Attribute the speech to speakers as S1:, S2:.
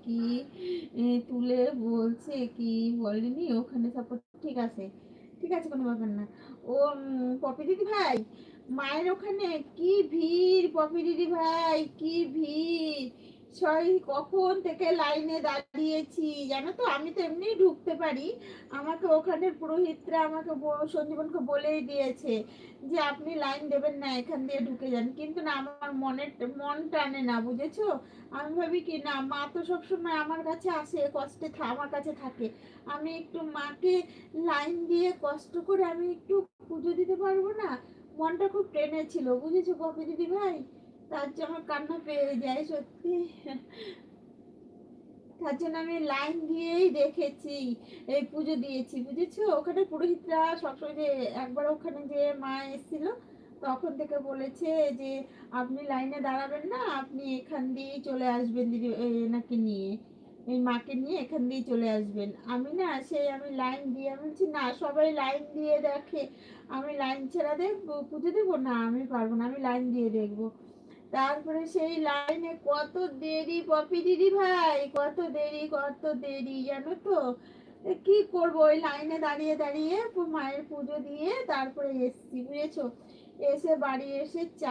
S1: কি তুলে বলছে কি বলেনি ওখানে সাপোর্ট ঠিক আছে, ঠিক আছে, কোনো ব্যাপার না। ও পপি দিদি ভাই, মায়ের ওখানে কি ভিড়, পপি দিদি ভাই কি ভিড়, সই কখন থেকে লাইনে দাঁড়িয়েছি জানো তো। আমি তো এমনি ঢুকতে পারি, আমাকে ওখানে পুরোহিতরা আমাকে সঞ্জীবনকে বলেই দিয়েছে যে আপনি লাইন দেবেন না, এখান দিয়ে ঢুকে যান, কিন্তু না আমার মন টানে না, বুঝেছো। আমি ভাবি কি না, মা তো সবসময় আমার কাছে আসে, কষ্টে আমার কাছে থাকে, আমি একটু মাকে লাইন দিয়ে কষ্ট করে আমি একটু পুজো দিতে পারবো না। মনটা খুব টেনে ছিল, বুঝেছো পপি দিদি ভাই। তার জন্য আমার কান্না পেয়ে যায় সত্যি। তার জন্য আমি লাইন দিয়েই দেখেছি, এই পুজো দিয়েছি, বুঝেছো। ওখানে পুরোহিতরা সবসময় যে একবার ওখানে যে মা এসেছিল, তখন থেকে বলেছে যে আপনি লাইনে দাঁড়াবেন না, আপনি এখান দিয়েই চলে আসবেন দিদি, এনাকে নিয়ে, এই মাকে নিয়ে এখান দিয়ে চলে আসবেন। আমি না সেই আমি লাইন দিয়ে আমি বলছি না, সবাই লাইন দিয়ে দেখে, আমি লাইন ছাড়া দেখবো পুজো দেবো না, আমি পারবো না, আমি লাইন দিয়ে দেখবো। তারপরে সেই লাইনে কত দেরি পপি দিদি ভাই, কত দেরি, কত দেরি জানো তো। কি করবো, ওই লাইনে দাঁড়িয়ে দাঁড়িয়ে মায়ের পুজো দিয়ে তারপরে এসছি, বুঝেছো। এসে বাড়ি এসে চা